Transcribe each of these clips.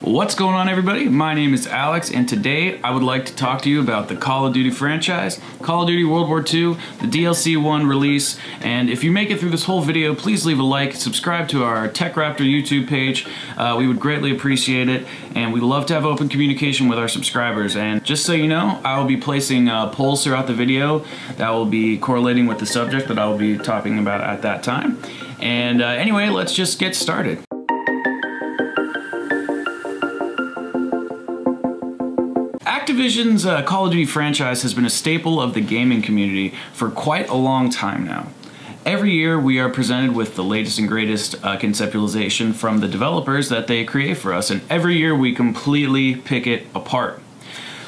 What's going on, everybody? My name is Alex, and today I would like to talk to you about the Call of Duty franchise, Call of Duty World War II, the DLC 1 release, and if you make it through this whole video, please leave a like, subscribe to our TechRaptor YouTube page. We would greatly appreciate it, and we love to have open communication with our subscribers. And just so you know, I will be placing polls throughout the video that will be correlating with the subject that I will be talking about at that time. And anyway, let's just get started. Activision's Call of Duty franchise has been a staple of the gaming community for quite a long time now. Every year we are presented with the latest and greatest conceptualization from the developers that they create for us, and every year we completely pick it apart.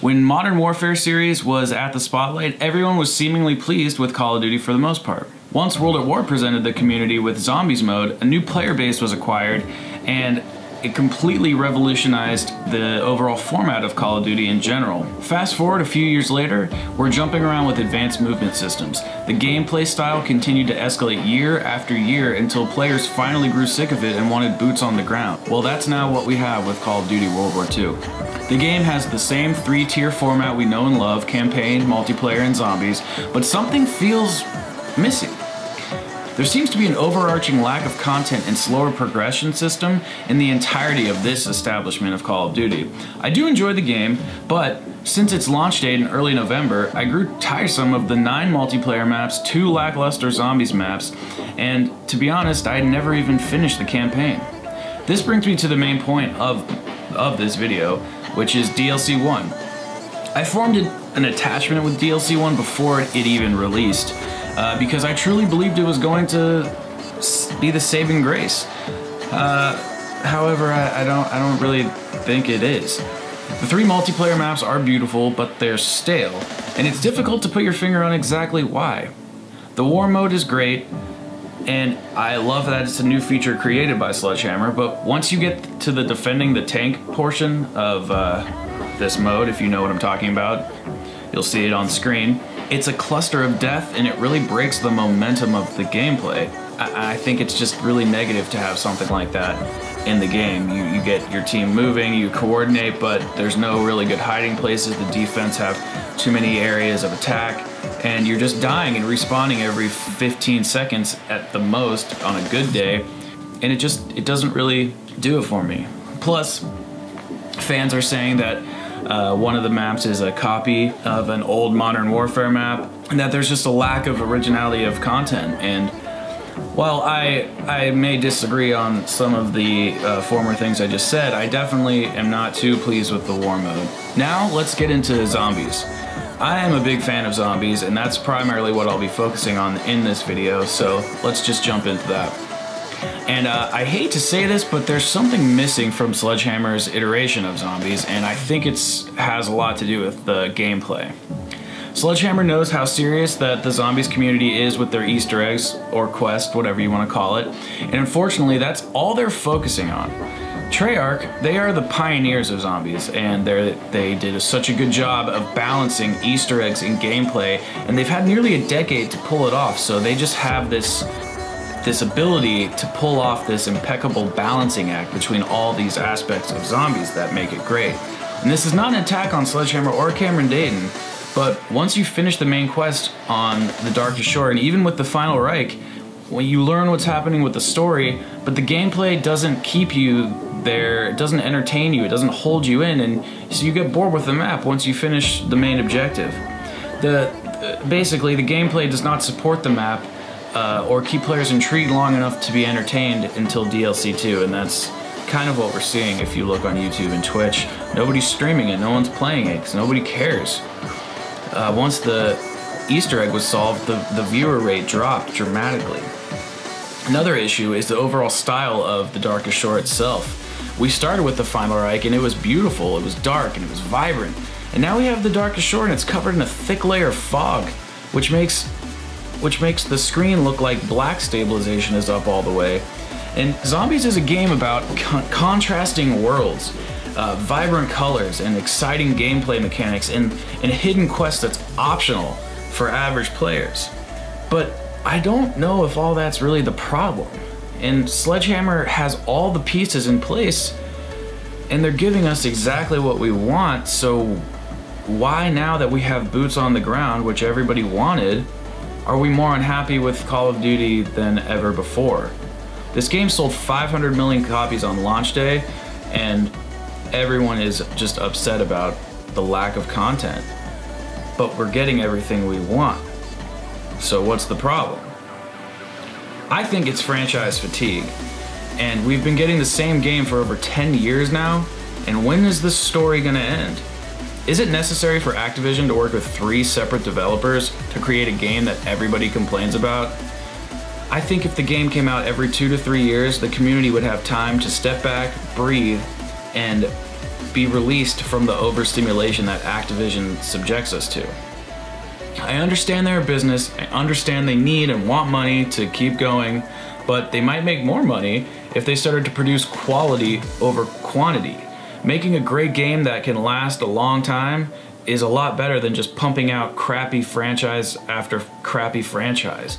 When Modern Warfare series was at the spotlight, everyone was seemingly pleased with Call of Duty for the most part. Once World at War presented the community with Zombies mode, a new player base was acquired, and it completely revolutionized the overall format of Call of Duty in general. Fast forward a few years later, we're jumping around with advanced movement systems. The gameplay style continued to escalate year after year until players finally grew sick of it and wanted boots on the ground. Well, that's now what we have with Call of Duty World War II. The game has the same three-tier format we know and love, campaign, multiplayer, and zombies, but something feels missing. There seems to be an overarching lack of content and slower progression system in the entirety of this establishment of Call of Duty. I do enjoy the game, but since its launch date in early November, I grew tiresome of the 9 multiplayer maps, 2 lackluster zombies maps, and to be honest, I never even finished the campaign. This brings me to the main point of this video, which is DLC 1. I formed an attachment with DLC 1 before it even released, because I truly believed it was going to be the saving grace. However, I don't really think it is. The 3 multiplayer maps are beautiful, but they're stale, and it's difficult to put your finger on exactly why. The war mode is great, and I love that it's a new feature created by Sledgehammer, but once you get to the defending the tank portion of this mode, if you know what I'm talking about, you'll see it on screen. It's a cluster of death, and it really breaks the momentum of the gameplay. I think it's just really negative to have something like that in the game. You get your team moving, you coordinate, but there's no really good hiding places. The defense have too many areas of attack, and you're just dying and respawning every 15 seconds at the most on a good day, and it doesn't really do it for me. Plus, fans are saying that one of the maps is a copy of an old Modern Warfare map, and that there's just a lack of originality of content. And while I may disagree on some of the former things I just said, I definitely am not too pleased with the war mode. Now let's get into zombies. I am a big fan of zombies, and that's primarily what I'll be focusing on in this video, so let's just jump into that. And I hate to say this, but there's something missing from Sledgehammer's iteration of zombies, and I think it has a lot to do with the gameplay. Sledgehammer knows how serious that the zombies community is with their Easter eggs, or quest, whatever you want to call it, and unfortunately that's all they're focusing on. Treyarch, they are the pioneers of zombies, and they did such a good job of balancing Easter eggs in gameplay, and they've had nearly a decade to pull it off, so they just have this ability to pull off this impeccable balancing act between all these aspects of zombies that make it great. And this is not an attack on Sledgehammer or Cameron Dayton, but once you finish the main quest on the Darkest Shore, and even with the Final Reich, when you learn what's happening with the story, but the gameplay doesn't keep you there, it doesn't entertain you, it doesn't hold you in, and so you get bored with the map once you finish the main objective. Basically, the gameplay does not support the map or keep players intrigued long enough to be entertained until DLC 2, and that's kind of what we're seeing if you look on YouTube and Twitch. Nobody's streaming it, no one's playing it, because nobody cares. Once the Easter egg was solved, the viewer rate dropped dramatically. Another issue is the overall style of the Darkest Shore itself. We started with the Final Reich, and it was beautiful, it was dark, and it was vibrant. And now we have the Darkest Shore, and it's covered in a thick layer of fog, which makes the screen look like black stabilization is up all the way. And Zombies is a game about contrasting worlds, vibrant colors, and exciting gameplay mechanics, and a hidden quest that's optional for average players. But I don't know if all that's really the problem. And Sledgehammer has all the pieces in place and they're giving us exactly what we want, so why now that we have boots on the ground, which everybody wanted, are we more unhappy with Call of Duty than ever before? This game sold 500 million copies on launch day, and everyone is just upset about the lack of content. But we're getting everything we want. So what's the problem? I think it's franchise fatigue. And we've been getting the same game for over 10 years now, and when is this story gonna end? Is it necessary for Activision to work with 3 separate developers to create a game that everybody complains about? I think if the game came out every 2 to 3 years, the community would have time to step back, breathe, and be released from the overstimulation that Activision subjects us to. I understand they're a business, I understand they need and want money to keep going, but they might make more money if they started to produce quality over quantity. Making a great game that can last a long time is a lot better than just pumping out crappy franchise after crappy franchise.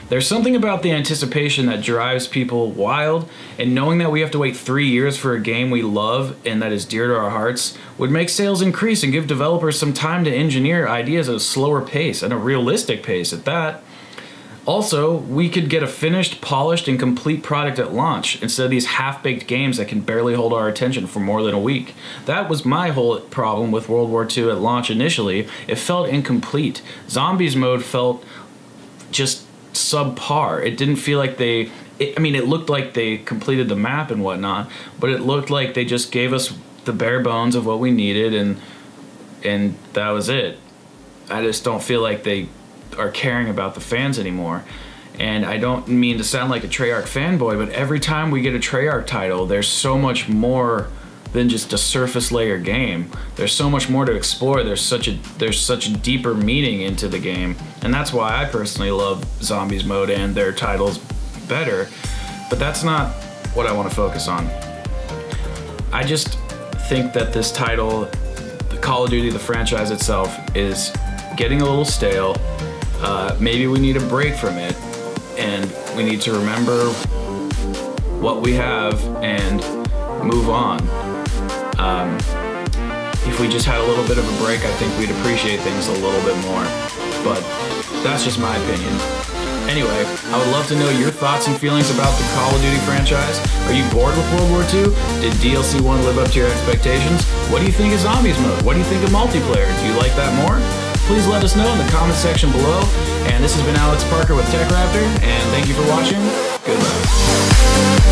There's something about the anticipation that drives people wild, and knowing that we have to wait 3 years for a game we love and that is dear to our hearts would make sales increase and give developers some time to engineer ideas at a slower pace, and a realistic pace at that. Also, we could get a finished, polished, and complete product at launch instead of these half-baked games that can barely hold our attention for more than a week. That was my whole problem with World War II at launch initially. It felt incomplete. Zombies mode felt just subpar. It didn't feel like it looked like they completed the map and whatnot, but it looked like they just gave us the bare bones of what we needed, and that was it. I just don't feel like they are caring about the fans anymore. And I don't mean to sound like a Treyarch fanboy, but every time we get a Treyarch title, there's so much more than just a surface layer game. There's so much more to explore. There's such a deeper meaning into the game, and that's why I personally love Zombies mode and their titles better. But that's not what I want to focus on. I just think that this title, the Call of Duty, the franchise itself, is getting a little stale. Maybe we need a break from it, and we need to remember what we have and move on. If we just had a little bit of a break, I think we'd appreciate things a little bit more. But that's just my opinion. Anyway, I would love to know your thoughts and feelings about the Call of Duty franchise. Are you bored with World War II? Did DLC 1 live up to your expectations? What do you think of Zombies mode? What do you think of multiplayer? Do you like that more? Please let us know in the comment section below. And this has been Alex Parker with TechRaptor, and thank you for watching. Goodbye.